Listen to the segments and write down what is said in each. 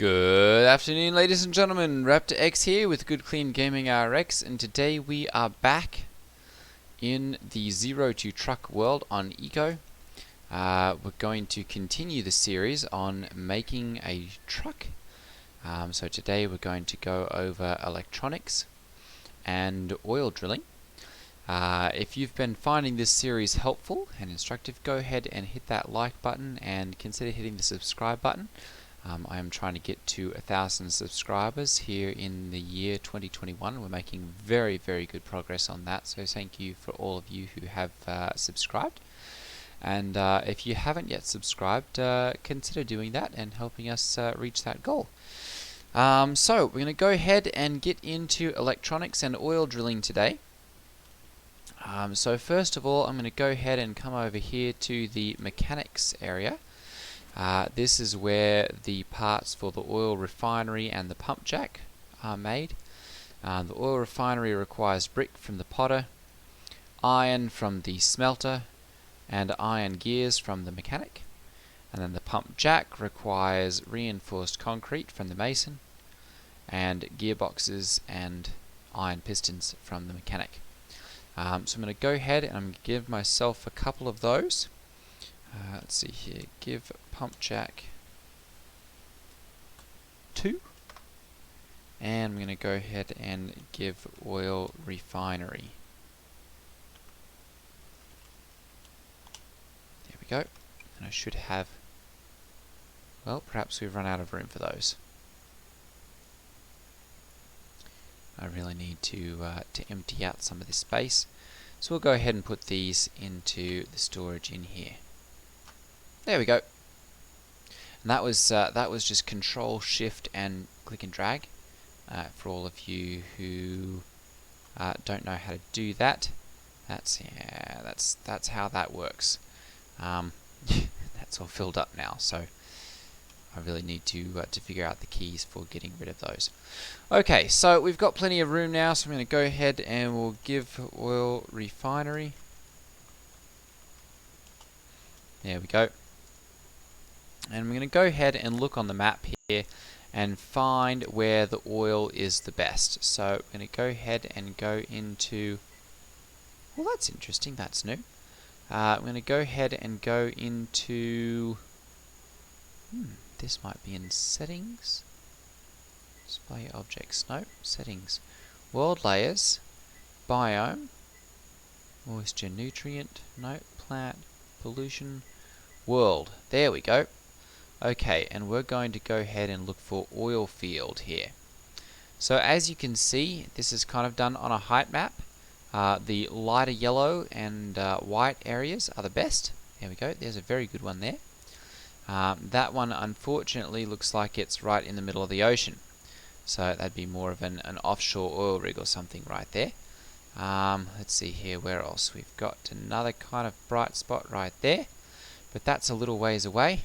Good afternoon, ladies and gentlemen. Raptor X here with Good Clean Gaming RX, and today we are back in the Zero to Truck world on Eco. We're going to continue the series on making a truck. So today we're going to go over electronics and oil drilling. If you've been finding this series helpful and instructive, go ahead and hit that like button and consider hitting the subscribe button. I am trying to get to 1,000 subscribers here in the year 2021. We're making very, very good progress on that, so thank you for all of you who have subscribed. And if you haven't yet subscribed, consider doing that and helping us reach that goal. So we're going to go ahead and get into electronics and oil drilling today. So first of all, I'm going to go ahead and come over here to the mechanics area. This is where the parts for the oil refinery and the pump jack are made. The oil refinery requires brick from the potter, iron from the smelter, and iron gears from the mechanic. And then the pump jack requires reinforced concrete from the mason, and gearboxes and iron pistons from the mechanic. So I'm going to go ahead and I'm going to give myself a couple of those. Let's see here, give pump jack 2, and I'm going to go ahead and give oil refinery. There we go, and I should have, well, perhaps we've run out of room for those. I really need to empty out some of this space, so we'll go ahead and put these into the storage in here. There we go. And that was just Control Shift and click and drag. For all of you who don't know how to do that, that's how that works. That's all filled up now, so I really need to figure out the keys for getting rid of those. Okay, so we've got plenty of room now, so I'm going to go ahead and we'll give oil refinery. There we go. And we're going to go ahead and look on the map here and find where the oil is the best. So we're going to go ahead and go into, well, that's interesting, that's new. I'm going to go ahead and go into, this might be in settings, display objects, no, settings, world layers, biome, moisture nutrient, no, plant, pollution, world, there we go. Okay, and we're going to go ahead and look for oil field here. So as you can see, this is kind of done on a height map. The lighter yellow and white areas are the best. There we go, there's a very good one there. That one unfortunately looks like it's right in the middle of the ocean. So that'd be more of an offshore oil rig or something right there. Let's see here, where else? We've got another kind of bright spot right there, but that's a little ways away.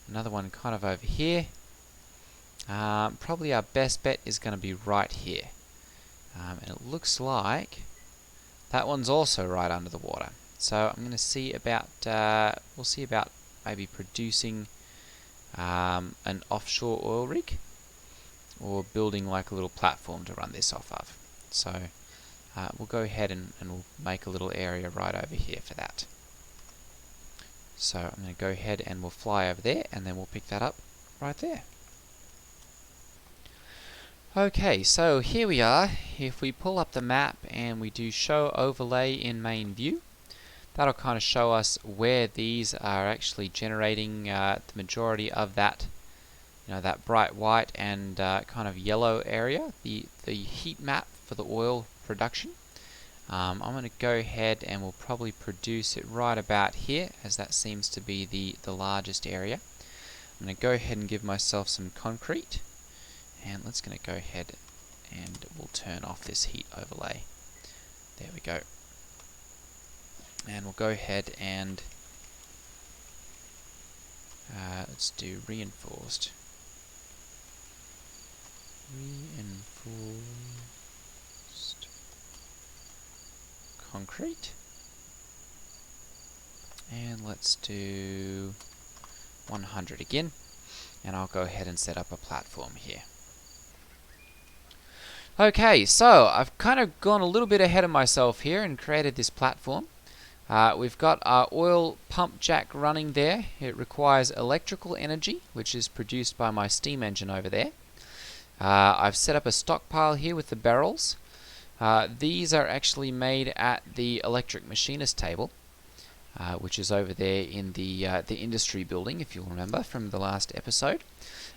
Another one kind of over here. Probably our best bet is going to be right here. And it looks like that one's also right under the water. So I'm going to see about, we'll see about maybe producing an offshore oil rig, or building like a little platform to run this off of. So we'll go ahead and we'll make a little area right over here for that. So I'm going to go ahead and we'll fly over there, and then we'll pick that up right there. Okay, so here we are. If we pull up the map and we do show overlay in main view, that'll kind of show us where these are actually generating the majority of that, that bright white and kind of yellow area, the heat map for the oil production. I'm going to go ahead and we'll probably produce it right about here, as that seems to be the largest area. I'm going to go ahead and give myself some concrete, and let's going to go ahead and we'll turn off this heat overlay. There we go. And we'll go ahead and let's do reinforced. Concrete, and let's do 100 again. and I'll go ahead and set up a platform here. Okay, so I've kind of gone a little bit ahead of myself here and created this platform. We've got our oil pump jack running there. It requires electrical energy, which is produced by my steam engine over there. I've set up a stockpile here with the barrels. These are actually made at the electric machinist table, which is over there in the industry building, if you'll remember from the last episode.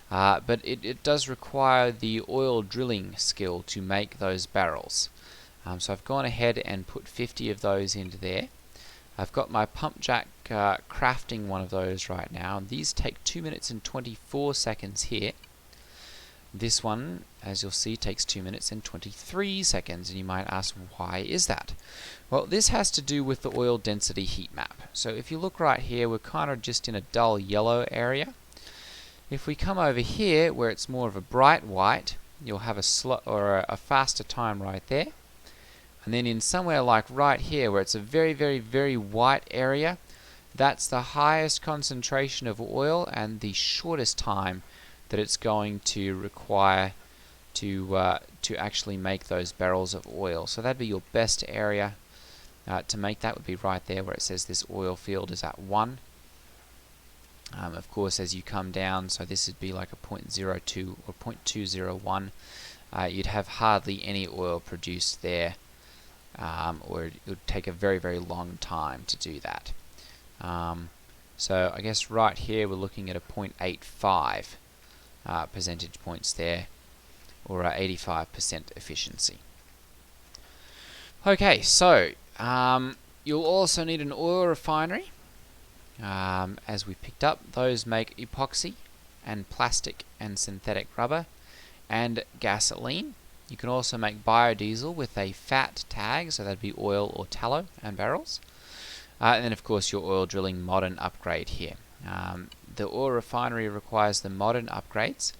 But it does require the oil drilling skill to make those barrels. So I've gone ahead and put 50 of those into there. I've got my pump jack crafting one of those right now, and these take 2 minutes and 24 seconds here. This one, as you'll see, takes 2 minutes and 23 seconds, and you might ask, why is that? Well, this has to do with the oil density heat map. So if you look right here, we're kind of just in a dull yellow area. If we come over here, where it's more of a bright white, you'll have a faster time right there. And then in somewhere like right here, where it's a very, very, very white area, that's the highest concentration of oil and the shortest time that it's going to require to actually make those barrels of oil. So that'd be your best area to make that would be right there where it says this oil field is at 1. Of course, as you come down, so this would be like a 0.02 or 0.201, you'd have hardly any oil produced there, or it would take a very, very long time to do that. So I guess right here we're looking at a 0.85 percentage points there, or 85% efficiency. Okay, so you'll also need an oil refinery. As we picked up, those make epoxy and plastic and synthetic rubber and gasoline. You can also make biodiesel with a fat tag, so that'd be oil or tallow and barrels. And then of course your oil drilling modern upgrade here. The oil refinery requires the modern upgrades.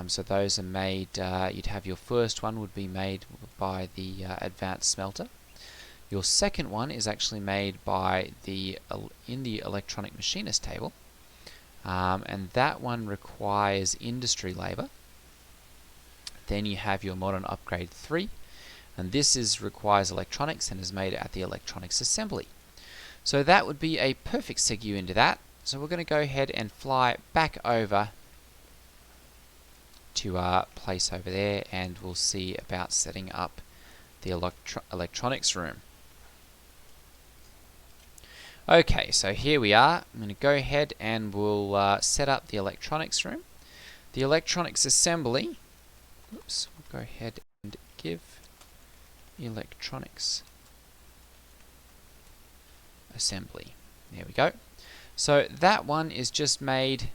So those are made, you'd have your first one would be made by the advanced smelter. Your second one is actually made by in the electronic machinist table, and that one requires industry labor. Then you have your modern upgrade 3, and this requires electronics and is made at the Electronics Assembly. So that would be a perfect segue into that. So we're going to go ahead and fly back over to our place over there, and we'll see about setting up the electronics room. Okay, so here we are. I'm going to go ahead and we'll set up the electronics room. The electronics assembly, oops, we'll go ahead and give electronics assembly. There we go. So that one is just made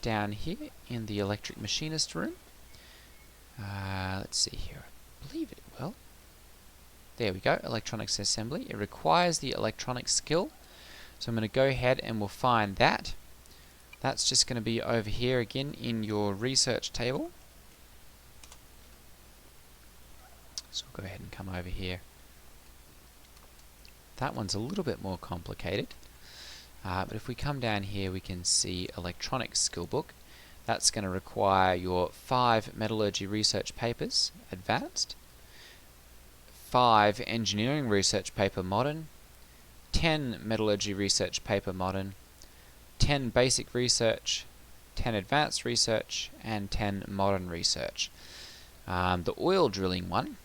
down here in the electric machinist room. Let's see here. I believe it will. There we go, electronics assembly. It requires the electronics skill. So I'm going to go ahead and we'll find that. That's just going to be over here again in your research table. So we'll go ahead and come over here. That one's a little bit more complicated. But if we come down here, we can see electronics skill book. That's going to require your 5 metallurgy research papers, advanced, 5 engineering research paper, modern, 10 metallurgy research paper, modern, 10 basic research, 10 advanced research, and 10 modern research. The oil drilling one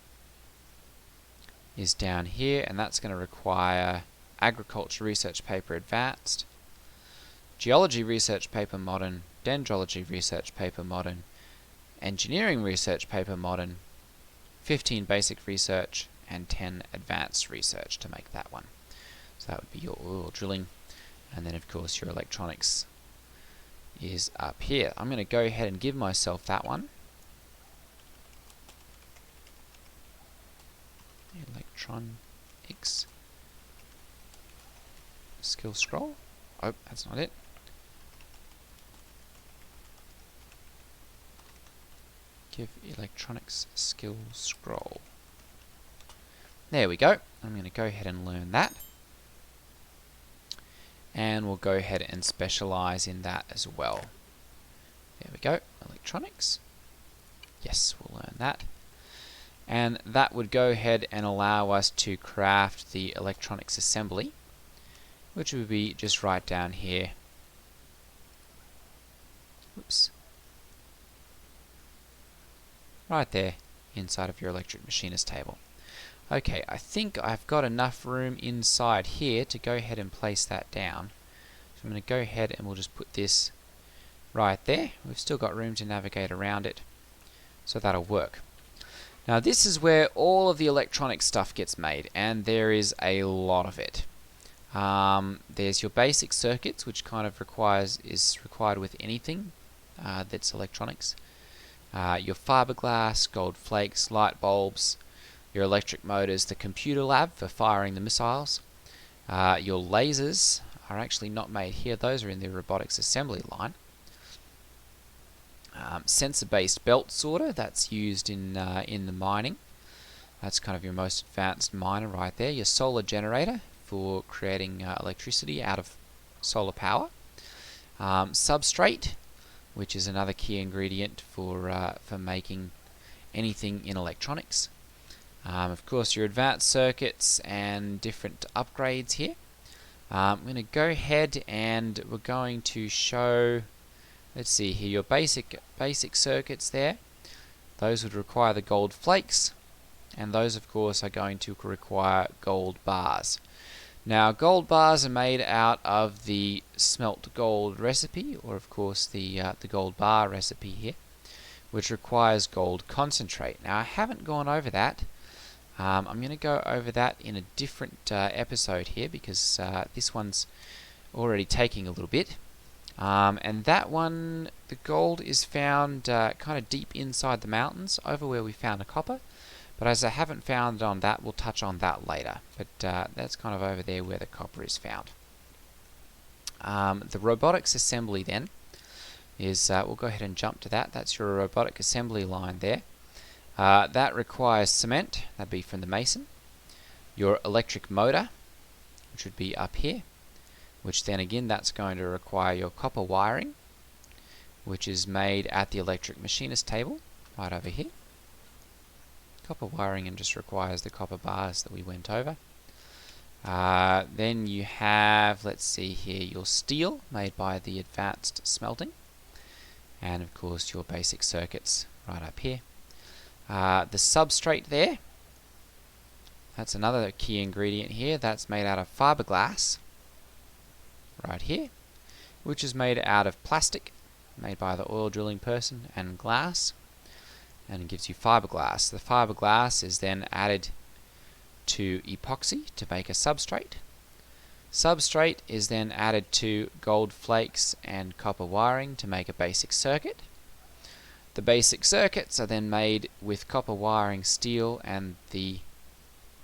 is down here, and that's going to require agriculture research paper, advanced, geology research paper, modern, dendrology research paper, modern, engineering research paper, modern, 15 basic research, and 10 advanced research to make that one. So that would be your oil drilling, and then of course your electronics is up here. I'm going to go ahead and give myself that one. Electronics skill scroll. Oh, that's not it. Give electronics skill scroll. There we go. I'm going to go ahead and learn that. and we'll go ahead and specialize in that as well. There we go, electronics. Yes, we'll learn that. And that would go ahead and allow us to craft the electronics assembly, which would be just right down here. Oops. Right there, inside of your electric machinist table. Okay, I think I've got enough room inside here to go ahead and place that down. So I'm going to go ahead and we'll just put this right there. We've still got room to navigate around it, so that'll work. Now this is where all of the electronic stuff gets made, and there is a lot of it. There's your basic circuits, which kind of is required with anything that's electronics. Your fiberglass, gold flakes, light bulbs, your electric motors, the computer lab for firing the missiles. Your lasers are actually not made here; those are in the robotics assembly line. Sensor-based belt sorter, that's used in the mining. That's kind of your most advanced miner right there. Your solar generator for creating electricity out of solar power. Substrate, which is another key ingredient for making anything in electronics. Of course, your advanced circuits and different upgrades here. I'm going to go ahead and we're going to show. Let's see here, your basic circuits there. Those would require the gold flakes, and those of course are going to require gold bars. Now gold bars are made out of the smelt gold recipe, or of course the gold bar recipe here, which requires gold concentrate. Now I haven't gone over that. I'm going to go over that in a different episode here, because this one's already taking a little bit. And that one, the gold is found kind of deep inside the mountains, over where we found the copper. But as I haven't found it on that, we'll touch on that later. But that's kind of over there where the copper is found. The robotics assembly then is, we'll go ahead and jump to that. That's your robotic assembly line there. That requires cement, that'd be from the mason. Your electric motor, which would be up here. Which then again, that's going to require your copper wiring, which is made at the electric machinist table, right over here. Copper wiring and just requires the copper bars that we went over. Then you have, let's see here, your steel made by the advanced smelting, and of course your basic circuits right up here. The substrate there, that's another key ingredient here. That's made out of fiberglass right here, which is made out of plastic made by the oil drilling person, and glass, and it gives you fiberglass. The fiberglass is then added to epoxy to make a substrate. Substrate is then added to gold flakes and copper wiring to make a basic circuit. The basic circuits are then made with copper wiring, steel, and the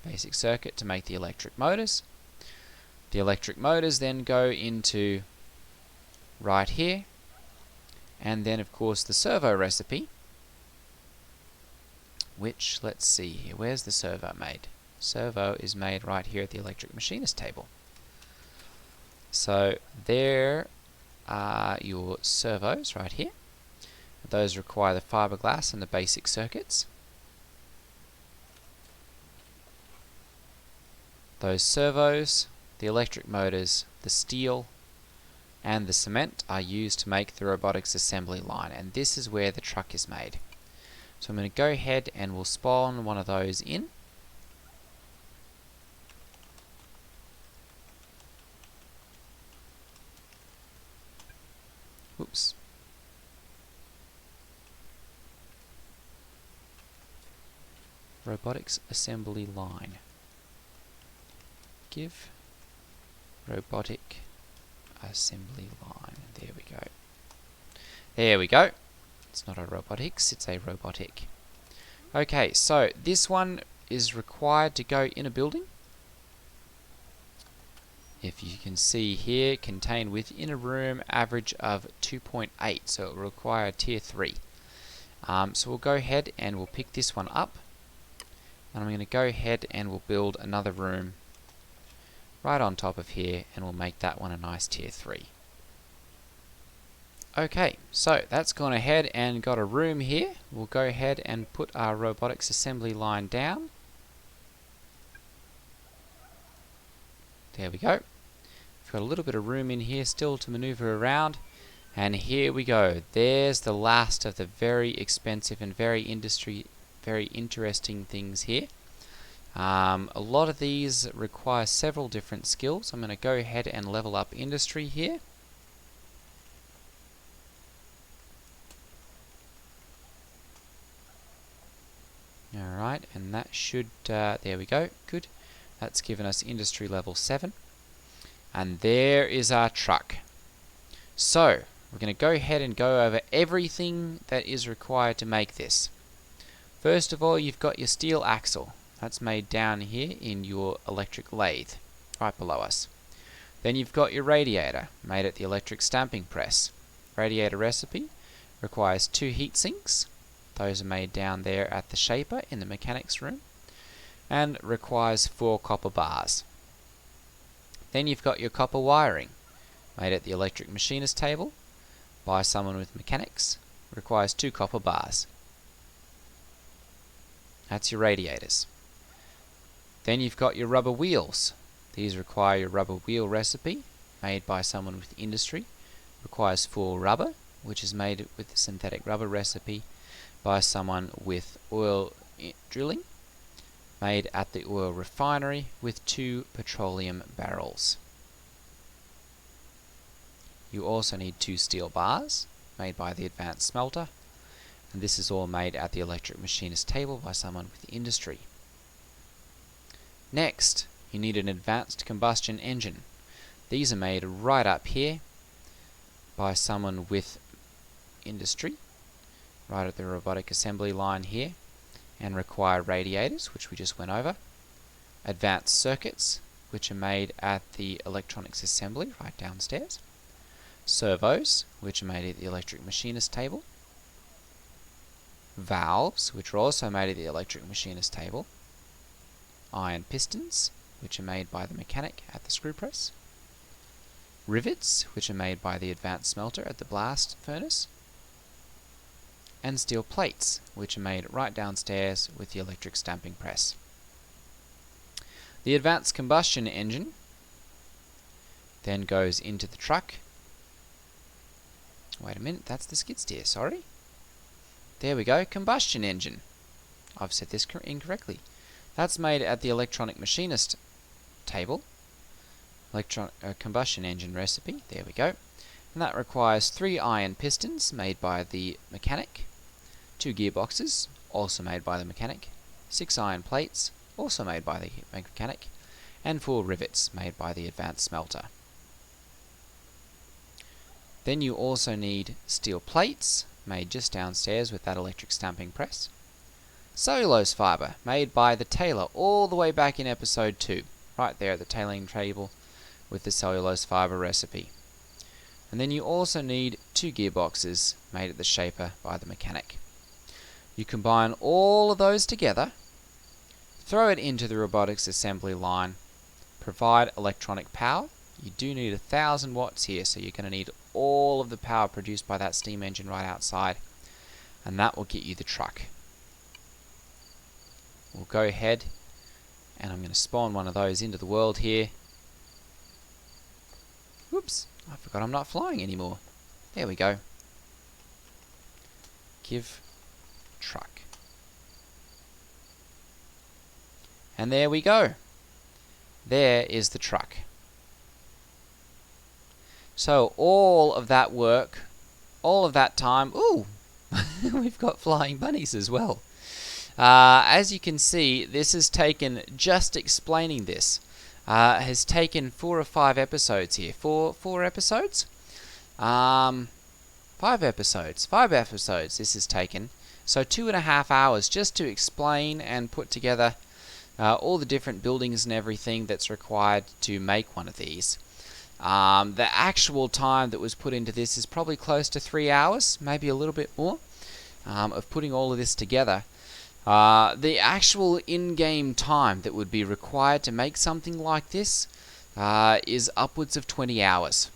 basic circuit to make the electric motors. The electric motors then go into right here, and then of course the servo recipe, which, let's see here, where's the servo made? Servo is made right here at the electric machinist table. So there are your servos right here. Those require the fiberglass and the basic circuits. Those servos, the electric motors, the steel, and the cement are used to make the robotics assembly line, and this is where the truck is made. So I'm going to go ahead and we'll spawn one of those in. Oops. Robotics assembly line. Give robotic assembly line. There we go. There we go. It's not a robotics, it's a robotic. Okay, so this one is required to go in a building. If you can see here, contained within a room, average of 2.8, so it will require tier 3. So we'll go ahead and we'll pick this one up, and I'm going to go ahead and we'll build another room right on top of here, and we'll make that one a nice tier 3. Okay, so that's gone ahead and got a room here. We'll go ahead and put our robotics assembly line down. There we go. We've got a little bit of room in here still to maneuver around. And here we go. There's the last of the very expensive and very interesting things here. A lot of these require several different skills. I'm going to go ahead and level up industry here. Alright, and that should, there we go, good. That's given us industry level 7. And there is our truck. So, we're going to go ahead and go over everything that is required to make this. First of all, you've got your steel axle. That's made down here in your electric lathe, right below us. Then you've got your radiator, made at the electric stamping press. Radiator recipe requires 2 heat sinks. Those are made down there at the shaper in the mechanics room, and requires 4 copper bars. Then you've got your copper wiring, made at the electric machinist table by someone with mechanics, requires 2 copper bars. That's your radiators. Then you've got your rubber wheels. These require your rubber wheel recipe, made by someone with industry, requires 4 rubber, which is made with the synthetic rubber recipe by someone with oil drilling, made at the oil refinery with 2 petroleum barrels. You also need 2 steel bars, made by the advanced smelter, and this is all made at the electric machinist table by someone with industry. Next, you need an advanced combustion engine. These are made right up here by someone with industry, right at the robotic assembly line here, and require radiators, which we just went over, advanced circuits, which are made at the electronics assembly right downstairs, servos, which are made at the electric machinist table, valves, which are also made at the electric machinist table, iron pistons, which are made by the mechanic at the screw press, rivets, which are made by the advanced smelter at the blast furnace, and steel plates, which are made right downstairs with the electric stamping press. The advanced combustion engine then goes into the truck. Wait a minute, that's the skid steer, sorry. There we go, combustion engine. I've said this incorrectly. That's made at the electronic machinist table. Combustion engine recipe, there we go. And that requires 3 iron pistons made by the mechanic, 2 gearboxes, also made by the mechanic, 6 iron plates, also made by the mechanic, and 4 rivets made by the advanced smelter. Then you also need steel plates, made just downstairs with that electric stamping press. Cellulose fibre, made by the tailor all the way back in episode 2, right there at the tailoring table with the cellulose fibre recipe. And then you also need 2 gearboxes made at the shaper by the mechanic. You combine all of those together, throw it into the robotics assembly line, provide electronic power. You do need 1000 watts here, so you're going to need all of the power produced by that steam engine right outside, and that will get you the truck. We'll go ahead, and I'm going to spawn one of those into the world here. Whoops, I forgot I'm not flying anymore. There we go. Give truck. And there we go. There is the truck. So all of that work, all of that time, ooh, we've got flying bunnies as well. As you can see, this has taken, just explaining this, has taken 4 or 5 episodes here. Four episodes? 5 episodes. 5 episodes this has taken. So 2.5 hours just to explain and put together all the different buildings and everything that's required to make one of these. The actual time that was put into this is probably close to 3 hours, maybe a little bit more, of putting all of this together. The actual in-game time that would be required to make something like this is upwards of 20 hours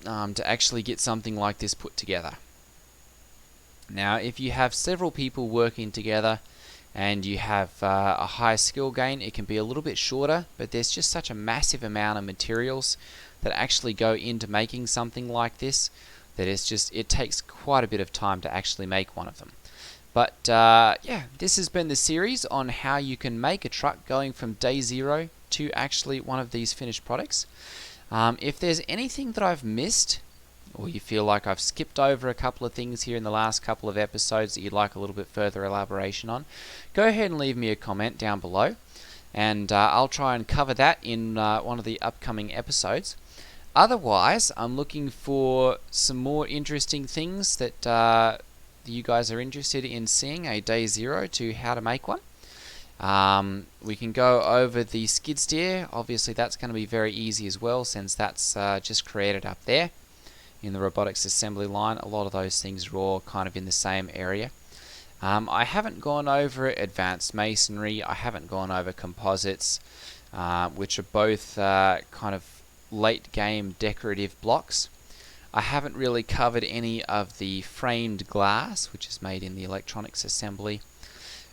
to actually get something like this put together. Now, if you have several people working together and you have a high skill gain, it can be a little bit shorter, but there's just such a massive amount of materials that actually go into making something like this that it takes quite a bit of time to actually make one of them. But yeah, this has been the series on how you can make a truck going from day 0 to actually one of these finished products. If there's anything that I've missed, or you feel like I've skipped over a couple of things here in the last couple of episodes that you'd like a little bit further elaboration on, go ahead and leave me a comment down below, and I'll try and cover that in one of the upcoming episodes. Otherwise, I'm looking for some more interesting things that you guys are interested in seeing, a day 0 to how to make one. We can go over the skid steer. Obviously that's going to be very easy as well, since that's just created up there in the Robotics Assembly line. A lot of those things are all kind of in the same area. I haven't gone over advanced masonry. I haven't gone over composites, which are both kind of late game decorative blocks. I haven't really covered any of the framed glass, which is made in the electronics assembly.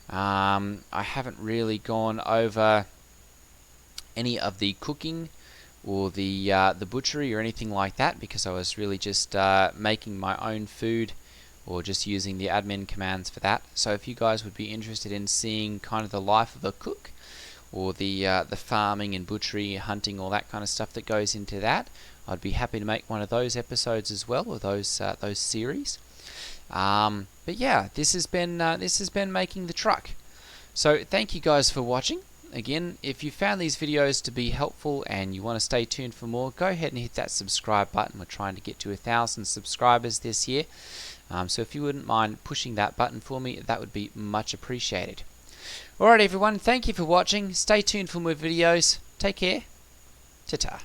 I haven't really gone over any of the cooking or the butchery or anything like that, because I was really just making my own food or just using the admin commands for that. So if you guys would be interested in seeing kind of the life of a cook, or the farming and butchery, hunting, all that kind of stuff that goes into that, I'd be happy to make one of those episodes as well, or those series. But yeah, this has been making the truck. So thank you guys for watching. Again, if you found these videos to be helpful and you want to stay tuned for more, go ahead and hit that subscribe button. We're trying to get to 1,000 subscribers this year. So if you wouldn't mind pushing that button for me, that would be much appreciated. Alright everyone, thank you for watching. Stay tuned for more videos. Take care. Ta-ta.